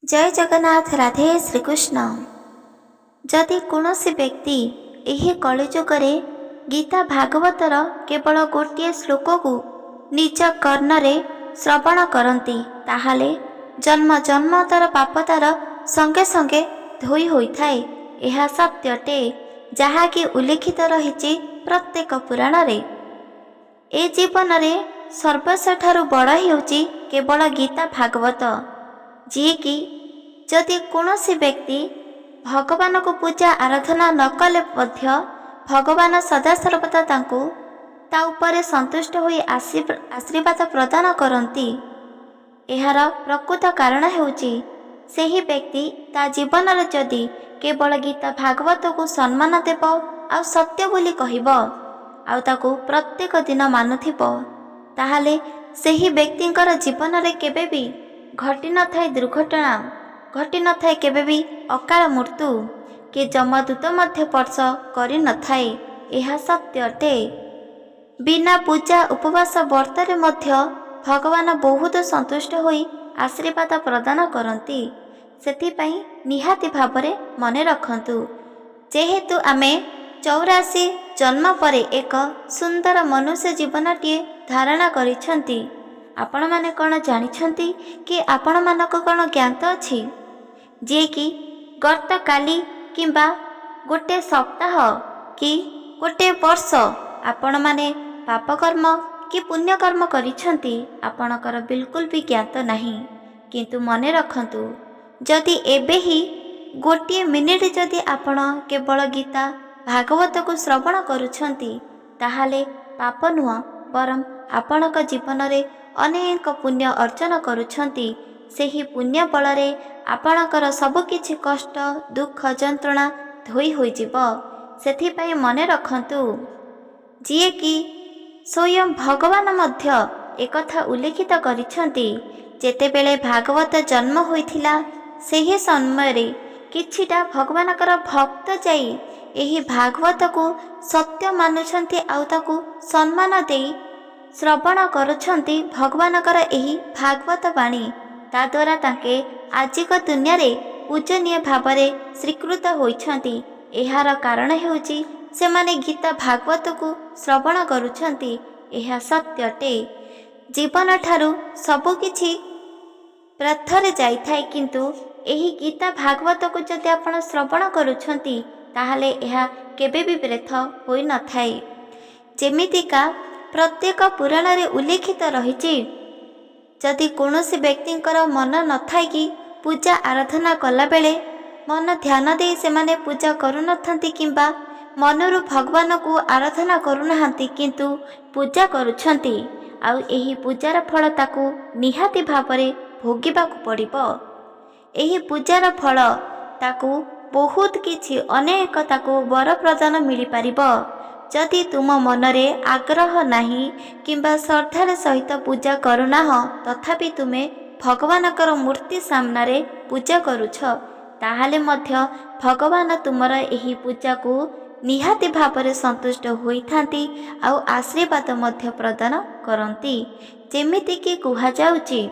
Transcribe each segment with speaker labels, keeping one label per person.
Speaker 1: जय जगन्नाथ राधे श्रीकृष्ण। जदि कौनसी व्यक्ति यही कलिजुगरे गीता भागवतर केवल गोटे श्लोक को निज कर्णरे श्रवण करती ताहले जन्म जन्मतर पापतार संगे संगे धोई होइथाए। यह सत्यटे जहाँकि उल्लिखित रही प्रत्येक पुराण रे। ए जीवन रे सर्वस्वठारु बड़ हेउची केवल गीता भागवत, जी कि जदि कौनसी व्यक्ति भगवान को पूजा आराधना न कले मध्य भगवान सदा सर्वदा तांको ता उपरे संतुष्ट होई आशीर्वाद प्रदान करती। एहार प्रकृत कारण हेउची सेही व्यक्ति ता जीवन रे जदि केवल गीता भागवत को सम्मान देव आ सत्य बोली कहब आ ताको प्रत्येक दिन मानुथिब ताहाले सेही व्यक्तिंकर जीवन रे केबे भी घटी न थाए दुर्घटना, घटी न थाए केबे भी अकाल मृत्यु कि जमदूत मध्य स्पर्श करि न थाए। यह सत्य अटे। बिना पूजा उपवास व्रतरे मध्य भगवान बहुत संतुष्ट होई आशीर्वाद प्रदान करती। सेथिपाई निहाती भावरे मने रखंतु, जेहेतु आमे 84 जन्म परे एक सुंदर मनुष्य जीवनटीए धारणा करिछंती। आपण माने कौन जानिछंती कि आपण मानक कौन ज्ञात अछि जे कि गत काली किंबा गोटे सप्ताह कि गोटे वर्ष आपण माने पाप कर्म कि पुण्य कर्म करिछंती आपणकर बिल्कुल भी ज्ञात नहीं। किंतु मने रखंतु, जदि एबे ही गोटे मिनिट जदि आपण केवल गीता भागवत को श्रवण करुछंती ताहाले पाप नुह बरम आपणक जीवन रे अनेक पुण्य अर्जन करुछंती। सेही पुण्य बलरे आपणकर सबकिछि कष्ट दुख जंत्रणा धोई होइजिब। सेथिपाई मने रखंतु, जिए कि स्वयं भगवान मध्य एकथा उल्लेखित करिछंती जेतेबेले भागवत जन्म होइथिला सेही समय रे किछिटा भगवानकर भक्त जाई एही भागवत को सत्य मानुछंती आउ ताकू सम्मान देई श्रवण करुछंती भगवानकर एही भागवत वाणी। ता द्वारा ताके आजिक दुनिया रे पूजनीय भावरे स्वीकृत होइछंती। एहार कारण हेउची सेमाने गीता भागवत को श्रवण करुछंती। एहा सत्यटे। जीवन ठारू सबु किछि व्यर्थरे जाइथाए, किंतु एही गीता भागवत को जदि आपण श्रवण करुछंती ताहाले एहा केबे भी व्यर्थ होई न थाए। जेमितिका प्रत्येक पुराण रे उल्लेखित रहिछि, जदि कौनसी व्यक्तिंकर मन न थाए कि पूजा आराधना कला बेले मन ध्यान दे सेमाने पूजा करुनथांती किंबा मनरु भगवान को आराधना करुनाहांती किंतु पूजा करुछंती आउ एही पूजार फल ताकू निहाती भावरे भोगिबाकू पड़िबो। एही पूजार फल ताकू बहुत किछि अनेक ताकू वर प्रदान मिली पारिबो। जदि तुम मनरे आग्रह नाही किंबा श्रद्धार सहित पूजा करुनाह तथापि तुमे भगवानकर मूर्ति सामनारे पूजा करुछ ताहाले मध्य भगवान तुमर एही पूजा को निहाती भावरे संतुष्ट होइथांती आउ आशीर्वाद मध्य प्रदान करंती। जेमिति कि कुहा जाउची,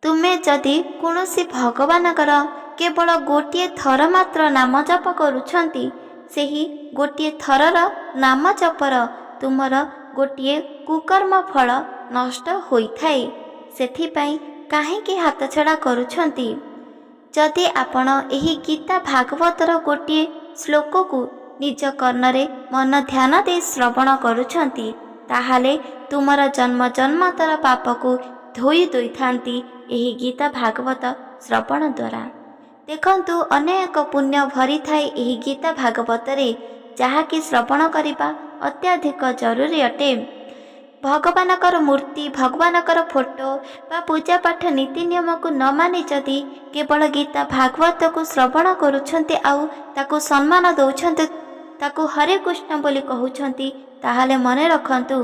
Speaker 1: तुमे जदि कौनसी भगवानकर केवल गोटे थर मात्र नाम जप करुछंती सेही गोटे थरर नाम जपर तुमर गोटे कुकर्म फल नष्ट होइथाए। सेथिपाई काहेकि हाथ छड़ा करुछंती। जदि आपण एही गीता भागवतर गोटे श्लोक को निज कर्णरे मन ध्यान दे श्रवण करुछंती ताहाले तुमर जन्म जन्मतर पाप को धोई दोइथांती एही गीता भागवत श्रवण द्वारा। देखंतु अनेक पुण्य भरी थाए एही गीता भागवतरे, जहाँकि श्रवण करिबा अत्याधिक जरूरी अटे। भगवानकर मूर्ति भगवानकर फोटो बा पूजा पाठ नीति नियम को न मानि जदि केवल गीता भागवत को श्रवण करुछंती आउ ताकू सम्मान दउछंती ताकू हरे कृष्ण बोली कहउछंती ताहाले मने रखंतु,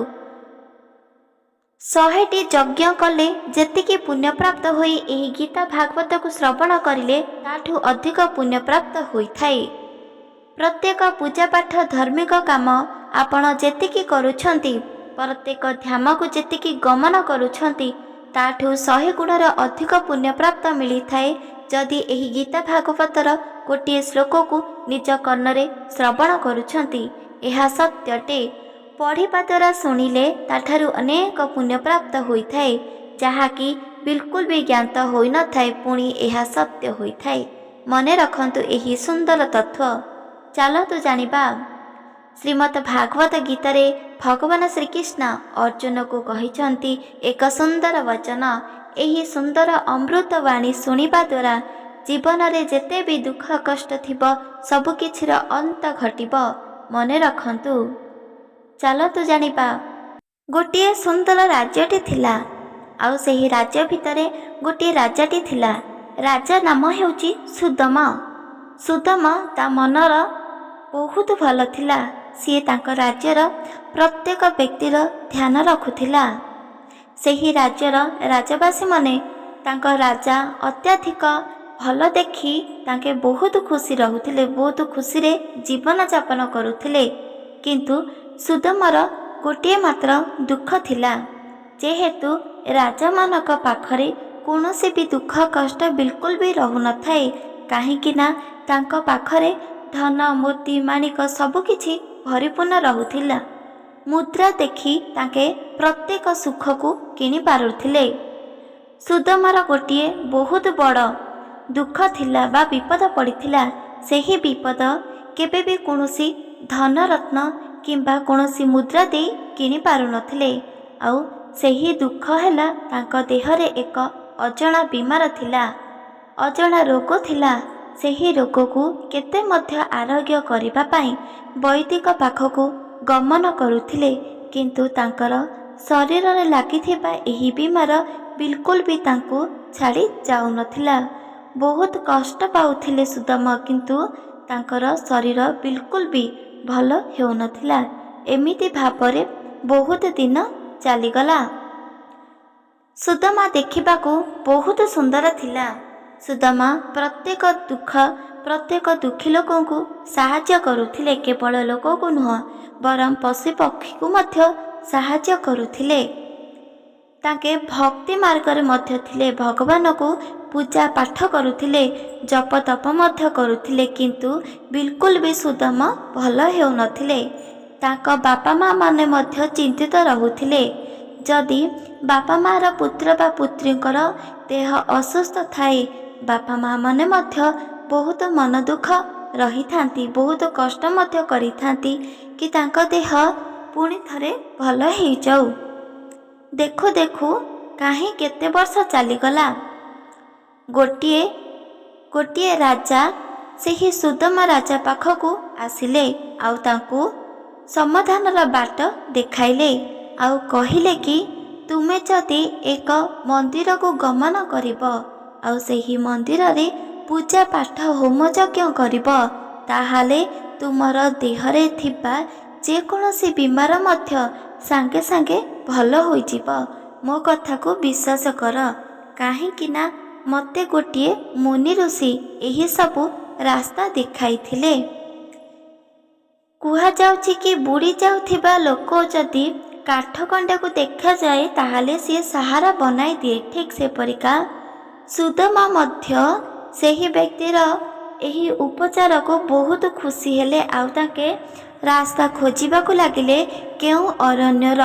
Speaker 1: 100टी यज्ञ कले जेतिकी पुण्य प्राप्त होई एही गीता भागवत को श्रवण करिले ताठू अधिक पुण्य प्राप्त होइथाए। प्रत्येक पूजा पाठ धार्मिक काम आपण जेतिकी करुछंती प्रत्येक ध्यान को जेतिकी गमन करुछंती ତାଠୁ 100 ଗୁଣର ଅଧିକ ପୁଣ୍ୟପ୍ରାପ୍ତ ମିଳିଥାଏ ଯଦି ଏହି ଗୀତା ଭାଗବତର ଗୋଟିଏ ଶ୍ଲୋକକୁ ନିଜ କର୍ଣ୍ଣରେ ଶ୍ରବଣ କରୁଛନ୍ତି। ଏହା ସତ୍ୟଟେ। ପଢ଼ିବା ଦ୍ୱାରା ଶୁଣିଲେ ତାଠାରୁ ଅନେକ ପୁଣ୍ୟପ୍ରାପ୍ତ ହୋଇଥାଏ, ଯାହାକି ବିଲକୁଲ ବି ଜ୍ଞାତ ହୋଇନଥାଏ, ପୁଣି ଏହା ସତ୍ୟ ହୋଇଥାଏ। ମନେ ରଖନ୍ତୁ ଏହି ସୁନ୍ଦର ତତ୍ଵ। ଚାଲନ୍ତୁ ଜାଣିବା। ଶ୍ରୀମଦ ଭାଗବତ ଗୀତାରେ ଭଗବାନ ଶ୍ରୀକୃଷ୍ଣ ଅର୍ଜୁନକୁ କହିଛନ୍ତି ଏକ ସୁନ୍ଦର ବଚନ। ଏହି ସୁନ୍ଦର ଅମୃତ ବାଣୀ ଶୁଣିବା ଦ୍ୱାରା ଜୀବନରେ ଯେତେ ବି ଦୁଃଖ କଷ୍ଟ ଥିବ ସବୁକିଛିର ଅନ୍ତ ଘଟିବ। ମନେ ରଖନ୍ତୁ। ଚାଲନ୍ତୁ ଜାଣିବା। ଗୋଟିଏ ସୁନ୍ଦର ରାଜ୍ୟଟି ଥିଲା, ଆଉ ସେହି ରାଜ୍ୟ ଭିତରେ ଗୋଟିଏ ରାଜାଟି ଥିଲା। ରାଜା ନାମ ହେଉଛି ସୁଦାମ। ସୁଦାମ ତା ମନର ବହୁତ ଭଲ ଥିଲା। ସିଏ ତାଙ୍କ ରାଜ୍ୟର ପ୍ରତ୍ୟେକ ବ୍ୟକ୍ତିର ଧ୍ୟାନ ରଖୁଥିଲା। ସେହି ରାଜ୍ୟର ରାଜବାସୀମାନେ ତାଙ୍କ ରାଜା ଅତ୍ୟଧିକ ଭଲ ଦେଖି ତାଙ୍କେ ବହୁତ ଖୁସି ରହୁଥିଲେ, ବହୁତ ଖୁସିରେ ଜୀବନଯାପନ କରୁଥିଲେ। କିନ୍ତୁ ସୁଦାମର ଗୋଟିଏ ମାତ୍ର ଦୁଃଖ ଥିଲା, ଯେହେତୁ ରାଜାମାନଙ୍କ ପାଖରେ କୌଣସି ବି ଦୁଃଖ କଷ୍ଟ ବିଲକୁଲ ବି ରହୁନଥାଏ। କାହିଁକି ନା ତାଙ୍କ ପାଖରେ ଧନ ମୋତି ମାଣିକ ସବୁକିଛି ପରିପୂର୍ଣ୍ଣ ରହୁଥିଲା। ମୁଦ୍ରା ଦେଖି ତାଙ୍କେ ପ୍ରତ୍ୟେକ ସୁଖକୁ କିଣି ପାରୁଥିଲେ। ସୁଦାମର ଗୋଟିଏ ବହୁତ ବଡ଼ ଦୁଃଖ ଥିଲା ବା ବିପଦ ପଡ଼ିଥିଲା। ସେହି ବିପଦ କେବେ ବି କୌଣସି ଧନରତ୍ନ କିମ୍ବା କୌଣସି ମୁଦ୍ରା ଦେଇ କିଣି ପାରୁନଥିଲେ। ଆଉ ସେହି ଦୁଃଖ ହେଲା ତାଙ୍କ ଦେହରେ ଏକ ଅଜଣା ବିମାର ଥିଲା, ଅଜଣା ରୋଗ ଥିଲା। ସେହି ରୋଗକୁ କେତେ ମଧ୍ୟ ଆରୋଗ୍ୟ କରିବା ପାଇଁ ବୈଦିକ ପାଖକୁ ଗମନ କରୁଥିଲେ, କିନ୍ତୁ ତାଙ୍କର ଶରୀରରେ ଲାଗିଥିବା ଏହି ବିମାର ବିଲକୁଲ ବି ତାଙ୍କୁ ଛାଡ଼ି ଯାଉନଥିଲା। ବହୁତ କଷ୍ଟ ପାଉଥିଲେ ସୁଦାମ, କିନ୍ତୁ ତାଙ୍କର ଶରୀର ବିଲକୁଲ ବି ଭଲ ହେଉନଥିଲା। ଏମିତି ଭାବରେ ବହୁତ ଦିନ ଚାଲିଗଲା। ସୁଦାମ ଦେଖିବାକୁ ବହୁତ ସୁନ୍ଦର ଥିଲା। ସୁଦାମ ପ୍ରତ୍ୟେକ ଦୁଃଖୀ ଲୋକଙ୍କୁ ସାହାଯ୍ୟ କରୁଥିଲେ। କେବଳ ଲୋକକୁ ନୁହଁ, ବରଂ ପଶୁ ପକ୍ଷୀକୁ ମଧ୍ୟ ସାହାଯ୍ୟ କରୁଥିଲେ। ତାଙ୍କେ ଭକ୍ତି ମାର୍ଗରେ ମଧ୍ୟ ଥିଲେ, ଭଗବାନଙ୍କୁ ପୂଜା ପାଠ କରୁଥିଲେ, ଜପ ତପ ମଧ୍ୟ କରୁଥିଲେ। କିନ୍ତୁ ବିଲକୁଲ ବି ସୁଦାମ ଭଲ ହେଉନଥିଲେ। ତାଙ୍କ ବାପା ମା ମାନେ ମଧ୍ୟ ଚିନ୍ତିତ ରହୁଥିଲେ। ଯଦି ବାପା ମାର ପୁତ୍ର ବା ପୁତ୍ରୀଙ୍କର ଦେହ ଅସୁସ୍ଥ ଥାଏ, ବାପା ମା ମାନେ ମଧ୍ୟ ବହୁତ ମନ ଦୁଃଖ ରହିଥାନ୍ତି, ବହୁତ କଷ୍ଟ ମଧ୍ୟ କରିଥାନ୍ତି କି ତାଙ୍କ ଦେହ ପୁଣି ଥରେ ଭଲ ହେଇଯାଉ। ଦେଖୁ ଦେଖୁ କାହିଁ କେତେ ବର୍ଷ ଚାଲିଗଲା। ଗୋଟିଏ ରାଜା ସେହି ସୁଦାମ ରାଜା ପାଖକୁ ଆସିଲେ, ଆଉ ତାଙ୍କୁ ସମାଧାନର ବାଟ ଦେଖାଇଲେ, ଆଉ କହିଲେ କି ତୁମେ ଯଦି ଏକ ମନ୍ଦିରକୁ ଗମନ କରିବ, ଆଉ ସେହି ମନ୍ଦିରରେ ପୂଜା ପାଠ ହୋମ ଯଜ୍ଞ କରିବ, ତାହେଲେ ତୁମର ଦେହରେ ଥିବା ଯେକୌଣସି ବିମାର ମଧ୍ୟ ସାଙ୍ଗେ ସାଙ୍ଗେ ଭଲ ହୋଇଯିବ। ମୋ କଥାକୁ ବିଶ୍ୱାସ କର, କାହିଁକି ନା ମୋତେ ଗୋଟିଏ ମୁନି ଋଷି ଏହିସବୁ ରାସ୍ତା ଦେଖାଇଥିଲେ। କୁହାଯାଉଛି କି ବୁଡ଼ି ଯାଉଥିବା ଲୋକ ଯଦି କାଠ ଖଣ୍ଡକୁ ଦେଖାଯାଏ ତାହେଲେ ସିଏ ସାହାରା ବନାଇ ଦିଏ। ଠିକ୍ ସେପରିକା ସୁଦାମ ମଧ୍ୟ ସେହି ବ୍ୟକ୍ତିର ଏହି ଉପଚାରକୁ ବହୁତ ଖୁସି ହେଲେ, ଆଉ ତାଙ୍କେ ରାସ୍ତା ଖୋଜିବାକୁ ଲାଗିଲେ। କେଉଁ ଅରଣ୍ୟର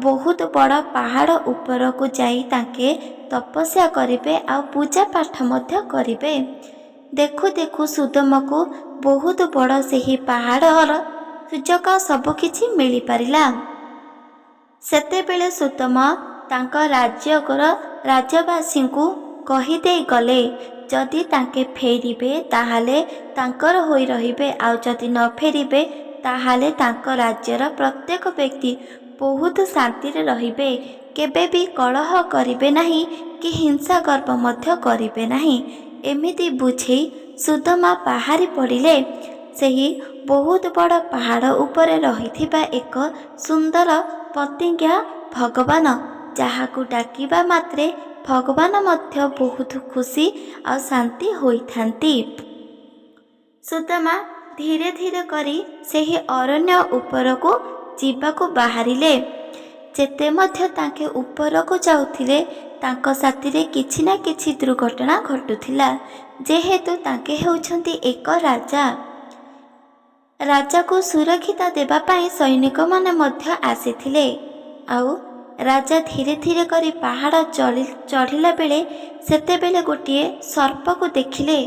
Speaker 1: ବହୁତ ବଡ଼ ପାହାଡ଼ ଉପରକୁ ଯାଇ ତାଙ୍କେ ତପସ୍ୟା କରିବେ, ଆଉ ପୂଜା ପାଠ ମଧ୍ୟ କରିବେ। ଦେଖୁ ଦେଖୁ ସୁଦାମକୁ ବହୁତ ବଡ଼ ସେହି ପାହାଡ଼ର ସୁଯୋଗ ସବୁକିଛି ମିଳିପାରିଲା। ସେତେବେଳେ ସୁଦାମ ତାଙ୍କ ରାଜ୍ୟବାସୀଙ୍କୁ କହିଦେଇ ଗଲେ, ଯଦି ତାଙ୍କେ ଫେରିବେ ତାହେଲେ ତାଙ୍କର ହୋଇ ରହିବେ, ଆଉ ଯଦି ନ ଫେରିବେ ତାହେଲେ ତାଙ୍କ ରାଜ୍ୟର ପ୍ରତ୍ୟେକ ବ୍ୟକ୍ତି ବହୁତ ଶାନ୍ତିରେ ରହିବେ। କେବେ ବି କଳହ କରିବେ ନାହିଁ କି ହିଂସା ଗର୍ବ ମଧ୍ୟ କରିବେ ନାହିଁ। ଏମିତି ବୁଝେଇ ସୁଦାମ ବାହାରି ପଡ଼ିଲେ। ସେହି ବହୁତ ବଡ଼ ପାହାଡ଼ ଉପରେ ରହିଥିବା ଏକ ସୁନ୍ଦର ପ୍ରତିଜ୍ଞା ଭଗବାନ, ଯାହାକୁ ଡାକିବା ମାତ୍ରେ ଭଗବାନ ମଧ୍ୟ ବହୁତ ଖୁସି ଆଉ ଶାନ୍ତି ହୋଇଥାନ୍ତି। ସୁଦାମ ଧୀରେ ଧୀରେ କରି ସେହି ଅରଣ୍ୟ ଉପରକୁ ଯିବାକୁ ବାହାରିଲେ। ଯେତେ ମଧ୍ୟ ତାଙ୍କେ ଉପରକୁ ଯାଉଥିଲେ ତାଙ୍କ ସାଥିରେ କିଛି ନା କିଛି ଦୁର୍ଘଟଣା ଘଟୁଥିଲା। ଯେହେତୁ ତାଙ୍କେ ହେଉଛନ୍ତି ଏକ ରାଜା, ରାଜାକୁ ସୁରକ୍ଷିତ ଦେବା ପାଇଁ ସୈନିକମାନେ ମଧ୍ୟ ଆସିଥିଲେ। ଆଉ ରାଜା ଧୀରେ ଧୀରେ କରି ପାହାଡ଼ ଚଢ଼ିଲା ବେଳେ ସେତେବେଳେ ଗୋଟିଏ ସର୍ପକୁ ଦେଖିଲେ।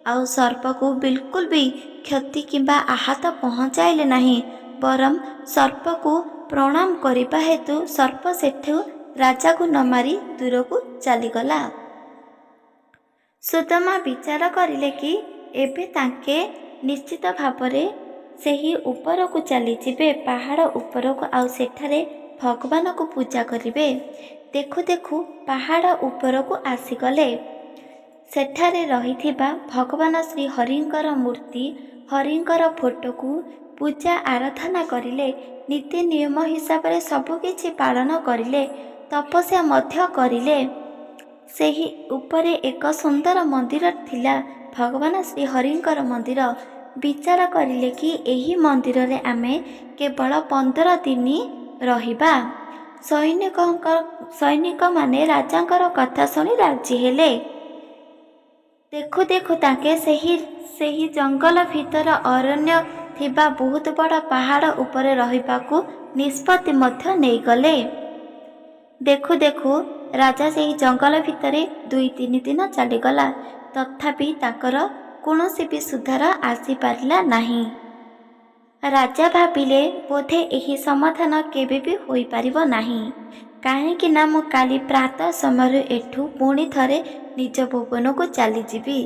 Speaker 1: ଆଉ ସର୍ପକୁ ବିଲକୁଲ ବି କ୍ଷତି କିମ୍ବା ଆହତ ପହଞ୍ଚାଇଲେ ନାହିଁ, ବରଂ ସର୍ପକୁ ପ୍ରଣାମ କରିବା ହେତୁ ସର୍ପ ସେଠୁ ରାଜାକୁ ନ ମାରି ଦୂରକୁ ଚାଲିଗଲା। ସୁଦାମା ବିଚାର କରିଲେ କି ଏବେ ତାଙ୍କେ ନିଶ୍ଚିତ ଭାବରେ ସେହି ଉପରକୁ ଚାଲିଯିବେ, ପାହାଡ଼ ଉପରକୁ, ଆଉ ସେଠାରେ ଭଗବାନଙ୍କୁ ପୂଜା କରିବେ। ଦେଖୁ ଦେଖୁ ପାହାଡ଼ ଉପରକୁ ଆସିଗଲେ। ସେଠାରେ ରହିଥିବା ଭଗବାନ ଶ୍ରୀ ହରିଙ୍କର ମୂର୍ତ୍ତି, ହରିଙ୍କର ଫଟୋକୁ ପୂଜା ଆରାଧନା କରିଲେ। ନୀତି ନିୟମ ହିସାବରେ ସବୁକିଛି ପାଳନ କରିଲେ, ତପସ୍ୟା ମଧ୍ୟ କରିଲେ। ସେହି ଉପରେ ଏକ ସୁନ୍ଦର ମନ୍ଦିର ଥିଲା, ଭଗବାନ ଶ୍ରୀ ହରିଙ୍କର ମନ୍ଦିର। ବିଚାର କରିଲେ କି ଏହି ମନ୍ଦିରରେ ଆମେ କେବଳ 15 ଦିନ ରହିବା। ସୈନିକମାନେ ରାଜାଙ୍କର କଥା ଶୁଣି ରାଜି ହେଲେ। ଦେଖୁ ଦେଖୁ ତାଙ୍କେ ସେହି ଜଙ୍ଗଲ ଭିତର ଅରଣ୍ୟ ଥିବା ବହୁତ ବଡ଼ ପାହାଡ଼ ଉପରେ ରହିବାକୁ ନିଷ୍ପତ୍ତି ମଧ୍ୟ ନେଇଗଲେ। ଦେଖୁ ଦେଖୁ ରାଜା ସେହି ଜଙ୍ଗଲ ଭିତରେ 2-3 ଦିନ ଚାଲିଗଲା, ତଥାପି ତାଙ୍କର କୌଣସି ବି ସୁଧାର ଆସିପାରିଲା ନାହିଁ। ରାଜା ଭାବିଲେ ବୋଧେ ଏହି ସମାଧାନ କେବେ ବି ହୋଇପାରିବ ନାହିଁ, କାହିଁକି ନା ମୁଁ କାଲି ପ୍ରାତଃ ସମୟରେ ଏଠୁ ପୁଣି ଥରେ ନିଜ ଭୁବନକୁ ଚାଲିଯିବି।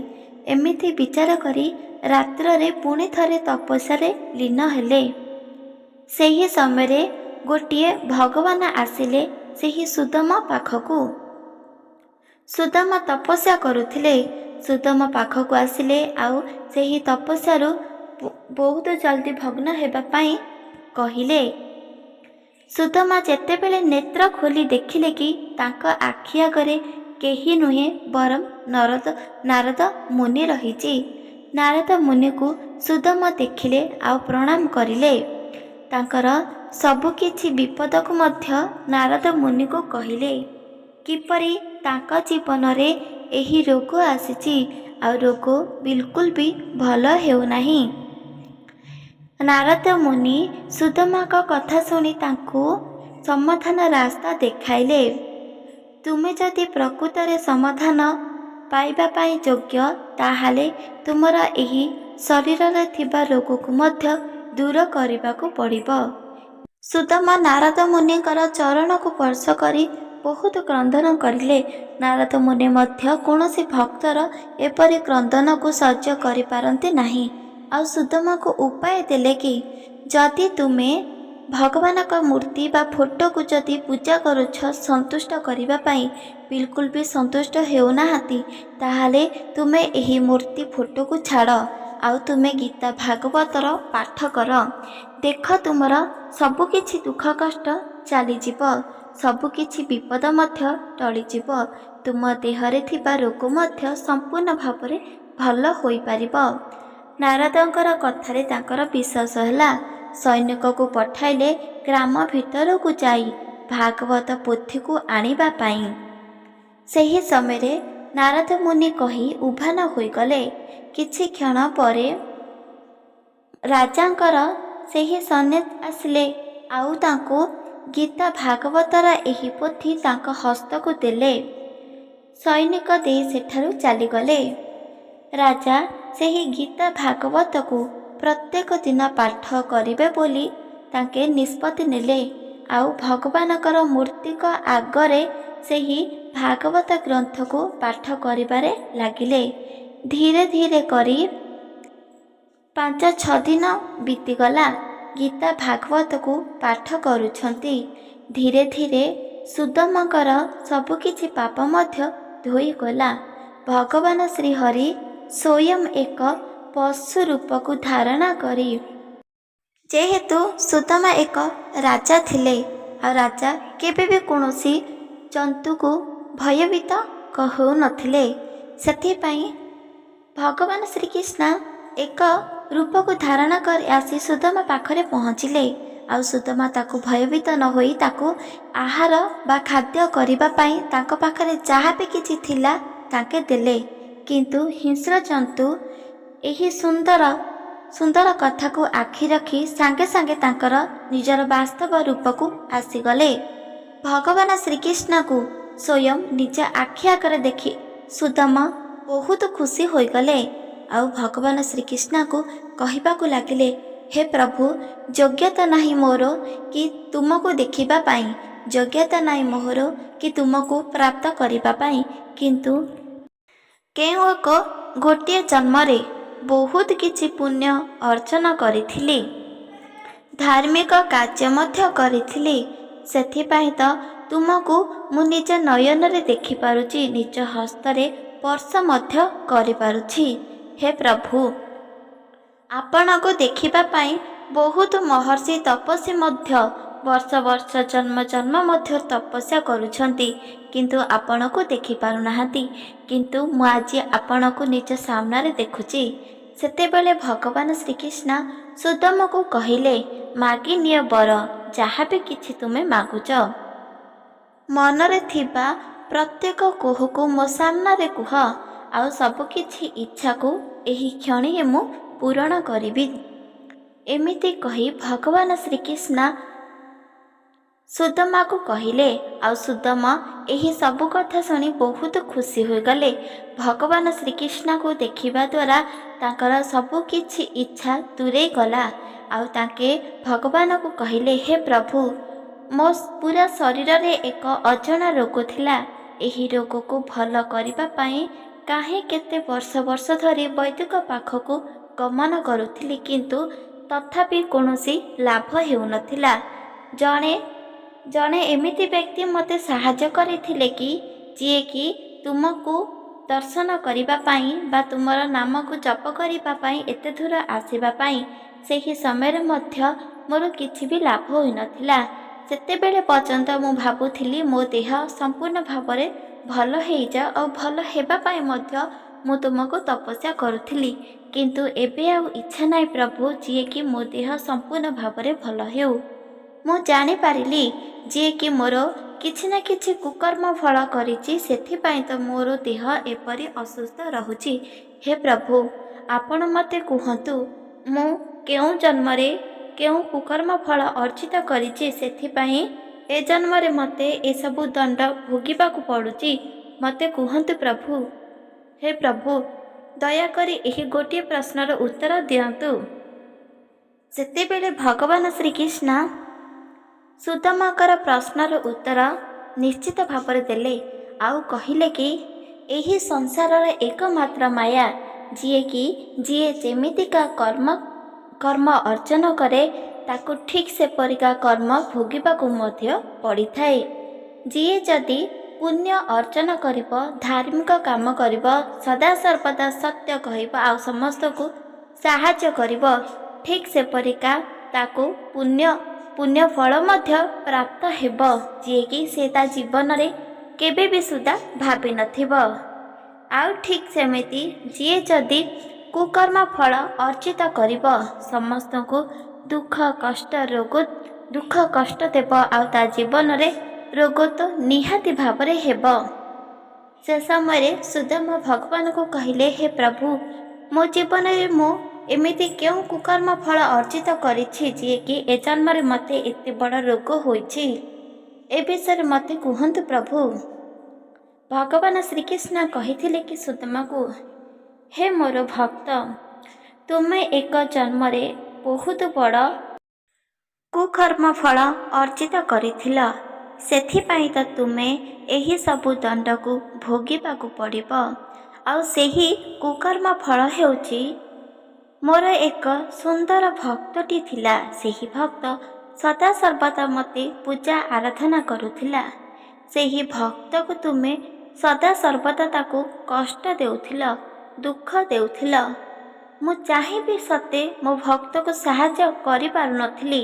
Speaker 1: ଏମିତି ବିଚାର କରି ରାତ୍ରରେ ପୁଣି ଥରେ ତପସ୍ୟାରେ ଲୀନ ହେଲେ। ସେହି ସମୟରେ ଗୋଟିଏ ଭଗବାନ ଆସିଲେ ସେହି ସୁଦାମା ପାଖକୁ। ସୁଦାମା ତପସ୍ୟା କରୁଥିଲେ। ସୁଦାମା ପାଖକୁ ଆସିଲେ ଆଉ ସେହି ତପସ୍ୟାରୁ ବହୁତ ଜଲ୍ଦି ଭଗ୍ନ ହେବା ପାଇଁ କହିଲେ। ସୁଦାମା ଯେତେବେଳେ ନେତ୍ର ଖୋଲି ଦେଖିଲେ କି ତାଙ୍କ ଆଖି ଆଗରେ କେହି ନୁହେଁ ବରଂ ନାରଦ ମୁନି ରହିଛି। ନାରଦ ମୁନିକୁ ସୁଦାମା ଦେଖିଲେ ଆଉ ପ୍ରଣାମ କରିଲେ। ତାଙ୍କର ସବୁକିଛି ବିପଦକୁ ମଧ୍ୟ ନାରଦ ମୁନିକୁ କହିଲେ। କିପରି ତାଙ୍କ ଜୀବନରେ ଏହି ରୋଗ ଆସିଛି, ଆଉ ରୋଗ ବିଲକୁଲ ବି ଭଲ ହେଉନାହିଁ। ନାରଦ ମୁନି ସୁଦାମାଙ୍କ କଥା ଶୁଣି ତାଙ୍କୁ ସମାଧାନ ରାସ୍ତା ଦେଖାଇଲେ। ତୁମେ ଯଦି ପ୍ରକୃତରେ ସମାଧାନ ପାଇବା ପାଇଁ ଯୋଗ୍ୟ, ତାହେଲେ ତୁମର ଏହି ଶରୀରରେ ଥିବା ରୋଗକୁ ମଧ୍ୟ ଦୂର କରିବାକୁ ପଡ଼ିବ। ସୁଦାମା ନାରଦ ମୁନିଙ୍କର ଚରଣକୁ ସ୍ପର୍ଶ କରି ବହୁତ କ୍ରନ୍ଦନ କରିଲେ। ନାରଦ ମୁନି ମଧ୍ୟ କୌଣସି ଭକ୍ତର ଏପରି କ୍ରନ୍ଦନକୁ ସହ୍ୟ କରିପାରନ୍ତି ନାହିଁ। ଆଉ ସୁଦାମାକୁ ଉପାୟ ଦେଲେ କି ଯଦି ତୁମେ ଭଗବାନଙ୍କ ମୂର୍ତ୍ତି ବା ଫଟୋକୁ ଯଦି ପୂଜା କରୁଛ ସନ୍ତୁଷ୍ଟ କରିବା ପାଇଁ, ବିଲକୁଲ ବି ସନ୍ତୁଷ୍ଟ ହେଉନାହାନ୍ତି, ତାହେଲେ ତୁମେ ଏହି ମୂର୍ତ୍ତି ଫଟୋକୁ ଛାଡ଼, ଆଉ ତୁମେ ଗୀତା ଭାଗବତର ପାଠ କର। ଦେଖ ତୁମର ସବୁକିଛି ଦୁଃଖ କଷ୍ଟ ଚାଲିଯିବ, ସବୁକିଛି ବିପଦ ମଧ୍ୟ ଟଳିଯିବ, ତୁମ ଦେହରେ ଥିବା ରୋଗ ମଧ୍ୟ ସମ୍ପୂର୍ଣ୍ଣ ଭାବରେ ଭଲ ହୋଇପାରିବ। ନାରଦଙ୍କର କଥାରେ ତାଙ୍କର ବିଶ୍ୱାସ ହେଲା। ସୈନିକକୁ ପଠାଇଲେ ଗ୍ରାମ ଭିତରକୁ ଯାଇ ଭାଗବତ ପୋଥିକୁ ଆଣିବା ପାଇଁ। ସେହି ସମୟରେ ନାରଦ ମୁନି କହି ଉଭାନ ହୋଇଗଲେ। କିଛି କ୍ଷଣ ପରେ ରାଜାଙ୍କର ସେହି ସନ୍ନ୍ୟାସୀ ଆସିଲେ ଆଉ ତାଙ୍କୁ ଗୀତା ଭାଗବତର ଏହି ପୋଥି ତାଙ୍କ ହସ୍ତକୁ ଦେଲେ। ସୈନିକ ଦେଇ ସେଠାରୁ ଚାଲିଗଲେ। ରାଜା ସେହି ଗୀତା ଭାଗବତକୁ ପ୍ରତ୍ୟେକ ଦିନ ପାଠ କରିବେ ବୋଲି ତାଙ୍କେ ନିଷ୍ପତ୍ତି ନେଲେ। ଆଉ ଭଗବାନଙ୍କର ମୂର୍ତ୍ତିଙ୍କ ଆଗରେ ସେହି ଭାଗବତ ଗ୍ରନ୍ଥକୁ ପାଠ କରିବାରେ ଲାଗିଲେ। ଧୀରେ ଧୀରେ କରି 5-6 ଦିନ ବିତିଗଲା। ଗୀତା ଭାଗବତକୁ ପାଠ କରୁଛନ୍ତି। ଧୀରେ ଧୀରେ ସୁଦାମାଙ୍କର ସବୁକିଛି ପାପ ମଧ୍ୟ ଧୋଇଗଲା। ଭଗବାନ ଶ୍ରୀହରି ସ୍ୱୟଂ ଏକ ପଶୁ ରୂପକୁ ଧାରଣା କରି, ଯେହେତୁ ସୁଦାମା ଏକ ରାଜା ଥିଲେ, ଆଉ ରାଜା କେବେ ବି କୌଣସି ଜନ୍ତୁକୁ ଭୟଭୀତ ହେଉନଥିଲେ, ସେଥିପାଇଁ ଭଗବାନ ଶ୍ରୀକୃଷ୍ଣ ଏକ ରୂପକୁ ଧାରଣ କରି ଆସି ସୁଦାମା ପାଖରେ ପହଞ୍ଚିଲେ। ଆଉ ସୁଦାମା ତାକୁ ଭୟଭୀତ ନ ହୋଇ ତାକୁ ଆହାର ବା ଖାଦ୍ୟ କରିବା ପାଇଁ ତାଙ୍କ ପାଖରେ ଯାହା ବି କିଛି ଥିଲା ତାଙ୍କେ ଦେଲେ। କିନ୍ତୁ ହିଂସ୍ର ଜନ୍ତୁ ଏହି ସୁନ୍ଦର କଥାକୁ ଆଖି ରଖି ସାଙ୍ଗେ ସାଙ୍ଗେ ତାଙ୍କର ନିଜର ବାସ୍ତବ ରୂପକୁ ଆସିଗଲେ। ଭଗବାନ ଶ୍ରୀକୃଷ୍ଣଙ୍କୁ ସ୍ୱୟଂ ନିଜ ଆଖି ଆଗରେ ଦେଖି ସୁଦାମା ବହୁତ ଖୁସି ହୋଇଗଲେ। ଆଉ ଭଗବାନ ଶ୍ରୀକୃଷ୍ଣଙ୍କୁ କହିବାକୁ ଲାଗିଲେ, ହେ ପ୍ରଭୁ, ଯୋଗ୍ୟତା ନାହିଁ ମୋର କି ତୁମକୁ ଦେଖିବା ପାଇଁ, ଯୋଗ୍ୟତା ନାହିଁ ମୋର କି ତୁମକୁ ପ୍ରାପ୍ତ କରିବା ପାଇଁ, କିନ୍ତୁ କେଉଁ ଗୋଟିଏ ଜନ୍ମରେ ବହୁତ କିଛି ପୁଣ୍ୟ ଅର୍ଜନ କରିଥିଲି, ଧାର୍ମିକ କାର୍ଯ୍ୟ ମଧ୍ୟ କରିଥିଲି। ସେଥିପାଇଁ ତ ତୁମକୁ ମୁଁ ନିଜ ନୟନରେ ଦେଖିପାରୁଛି, ନିଜ ହସ୍ତରେ ସ୍ପର୍ଶ ମଧ୍ୟ କରିପାରୁଛି। ହେ ପ୍ରଭୁ, ଆପଣଙ୍କୁ ଦେଖିବା ପାଇଁ ବହୁତ ମହର୍ଷି ତପସ୍ୱୀ ମଧ୍ୟ ବର୍ଷ ବର୍ଷ ଜନ୍ମ ଜନ୍ମ ମଧ୍ୟ ତପସ୍ୟା କରୁଛନ୍ତି, କିନ୍ତୁ ଆପଣଙ୍କୁ ଦେଖିପାରୁନାହାନ୍ତି। କିନ୍ତୁ ମୁଁ ଆଜି ଆପଣଙ୍କୁ ନିଜ ସାମ୍ନାରେ ଦେଖୁଛି। ସେତେବେଳେ ଭଗବାନ ଶ୍ରୀକୃଷ୍ଣ ସୁଦାମାକୁ କହିଲେ, ମାଗି ନିଅ ବର, ଯାହା ବି କିଛି ତୁମେ ମାଗୁଛ। ମନରେ ଥିବା ପ୍ରତ୍ୟେକ କୋହକୁ ମୋ ସାମ୍ନାରେ କୁହ, ଆଉ ସବୁକିଛି ଇଚ୍ଛାକୁ ଏହି କ୍ଷଣରେ ମୁଁ ପୂରଣ କରିବି। ଏମିତି କହି ଭଗବାନ ଶ୍ରୀକୃଷ୍ଣ ସୁଦାମାକୁ କହିଲେ। ଆଉ ସୁଦାମା ଏହି ସବୁ କଥା ଶୁଣି ବହୁତ ଖୁସି ହୋଇଗଲେ। ଭଗବାନ ଶ୍ରୀକୃଷ୍ଣଙ୍କୁ ଦେଖିବା ଦ୍ୱାରା ତାଙ୍କର ସବୁ କିଛି ଇଚ୍ଛା ଦୂରେଇ ଗଲା। ଆଉ ତାଙ୍କେ ଭଗବାନଙ୍କୁ କହିଲେ, ହେ ପ୍ରଭୁ, ମୋ ପୁରା ଶରୀରରେ ଏକ ଅଜଣା ରୋଗ ଥିଲା। ଏହି ରୋଗକୁ ଭଲ କରିବା ପାଇଁ କାହିଁ କେତେ ବର୍ଷ ବର୍ଷ ଧରି ବୈଦ୍ୟଙ୍କ ପାଖକୁ ଗମନ କରୁଥିଲି, କିନ୍ତୁ ତଥାପି କୌଣସି ଲାଭ ହେଉନଥିଲା। ଜଣେ ଏମିତି ବ୍ୟକ୍ତି ମୋତେ ସାହାଯ୍ୟ କରିଥିଲେ କି ଯିଏକି ତୁମକୁ ଦର୍ଶନ କରିବା ପାଇଁ ବା ତୁମର ନାମକୁ ଜପ କରିବା ପାଇଁ ଏତେ ଦୂର ଆସିବା ପାଇଁ। ସେହି ସମୟରେ ମଧ୍ୟ ମୋର କିଛି ବି ଲାଭ ହୋଇନଥିଲା। ସେତେବେଳେ ପର୍ଯ୍ୟନ୍ତ ମୁଁ ଭାବୁଥିଲି ମୋ ଦେହ ସମ୍ପୂର୍ଣ୍ଣ ଭାବରେ ଭଲ ହେଇଯାଉ, ଆଉ ଭଲ ହେବା ପାଇଁ ମଧ୍ୟ ମୁଁ ତୁମକୁ ତପସ୍ୟା କରୁଥିଲି। କିନ୍ତୁ ଏବେ ଆଉ ଇଚ୍ଛା ନାହିଁ ପ୍ରଭୁ, ଯିଏକି ମୋ ଦେହ ସମ୍ପୂର୍ଣ୍ଣ ଭାବରେ ଭଲ ହେଉ। ମୁଁ ଜାଣିପାରିଲି ଯିଏକି ମୋର କିଛି ନା କିଛି କୁକର୍ମ ଫଳ କରିଛି, ସେଥିପାଇଁ ତ ମୋର ଦେହ ଏପରି ଅସୁସ୍ଥ ରହୁଛି। ହେ ପ୍ରଭୁ, ଆପଣ ମୋତେ କୁହନ୍ତୁ, ମୁଁ କେଉଁ ଜନ୍ମରେ କେଉଁ କୁକର୍ମ ଫଳ ଅର୍ଜିତ କରିଛି, ସେଥିପାଇଁ ଏ ଜନ୍ମରେ ମୋତେ ଏସବୁ ଦଣ୍ଡ ଭୋଗିବାକୁ ପଡ଼ୁଛି। ମୋତେ କୁହନ୍ତୁ ପ୍ରଭୁ। ହେ ପ୍ରଭୁ, ଦୟାକରି ଏହି ଗୋଟିଏ ପ୍ରଶ୍ନର ଉତ୍ତର ଦିଅନ୍ତୁ। ସେତେବେଳେ ଭଗବାନ ଶ୍ରୀକୃଷ୍ଣ ସୁଦାମାଙ୍କର ପ୍ରଶ୍ନର ଉତ୍ତର ନିଶ୍ଚିତ ଭାବରେ ଦେଲେ। ଆଉ କହିଲେ କି ଏହି ସଂସାରର ଏକମାତ୍ର ମାୟା, ଯିଏ ଯେମିତିକା କର୍ମ ଅର୍ଜନ କରେ ତାକୁ ଠିକ୍ ସେପରିକା କର୍ମ ଭୋଗିବାକୁ ମଧ୍ୟ ପଡ଼ିଥାଏ। ଯିଏ ଯଦି ପୁଣ୍ୟ ଅର୍ଜନ କରିବ, ଧାର୍ମିକ କାମ କରିବ, ସଦାସର୍ବଦା ସତ୍ୟ କହିବ, ଆଉ ସମସ୍ତଙ୍କୁ ସାହାଯ୍ୟ କରିବ, ଠିକ୍ ସେପରିକା ତାକୁ ପୁଣ୍ୟ ଫଳ ମଧ୍ୟ ପ୍ରାପ୍ତ ହେବ, ଯିଏକି ସେ ତା ଜୀବନରେ କେବେ ବି ସୁଦ୍ଧା ଭାବିନଥିବ। ଆଉ ଠିକ୍ ସେମିତି ଯିଏ ଯଦି କୁକର୍ମ ଫଳ ଅର୍ଜିତ କରିବ, ସମସ୍ତଙ୍କୁ ଦୁଃଖ କଷ୍ଟ ଦେବ, ଆଉ ତା ଜୀବନରେ ରୋଗ ତ ନିହାତି ଭାବରେ ହେବ। ସେ ସମୟରେ ସୁଦାମା ଭଗବାନଙ୍କୁ କହିଲେ, ହେ ପ୍ରଭୁ, ମୋ ଜୀବନରେ ମୁଁ ଏମିତି କେଉଁ କୁକର୍ମ ଫଳ ଅର୍ଜିତ କରିଛି ଯିଏକି ଏ ଜନ୍ମରେ ମୋତେ ଏତେ ବଡ଼ ରୋଗ ହୋଇଛି, ଏ ବିଷୟରେ ମୋତେ କୁହନ୍ତୁ ପ୍ରଭୁ। ଭଗବାନ ଶ୍ରୀକୃଷ୍ଣ କହିଥିଲେ କି ସୁଦାମାକୁ, ହେ ମୋର ଭକ୍ତ, ତୁମେ ଏକ ଜନ୍ମରେ ବହୁତ ବଡ଼ କୁକର୍ମ ଫଳ ଅର୍ଜିତ କରିଥିଲ, ସେଥିପାଇଁ ତ ତୁମେ ଏହି ସବୁ ଦଣ୍ଡକୁ ଭୋଗିବାକୁ ପଡ଼ିବ। ଆଉ ସେହି କୁକର୍ମ ଫଳ ହେଉଛି, ମୋର ଏକ ସୁନ୍ଦର ଭକ୍ତଟି ଥିଲା। ସେହି ଭକ୍ତ ସଦାସର୍ବଦା ମୋତେ ପୂଜା ଆରାଧନା କରୁଥିଲା। ସେହି ଭକ୍ତକୁ ତୁମେ ସଦାସର୍ବଦା ତାକୁ କଷ୍ଟ ଦେଉଥିଲ, ଦୁଃଖ ଦେଉଥିଲ। ମୁଁ ଚାହିଁବି ସତେ ମୋ ଭକ୍ତକୁ ସାହାଯ୍ୟ କରିପାରୁନଥିଲି,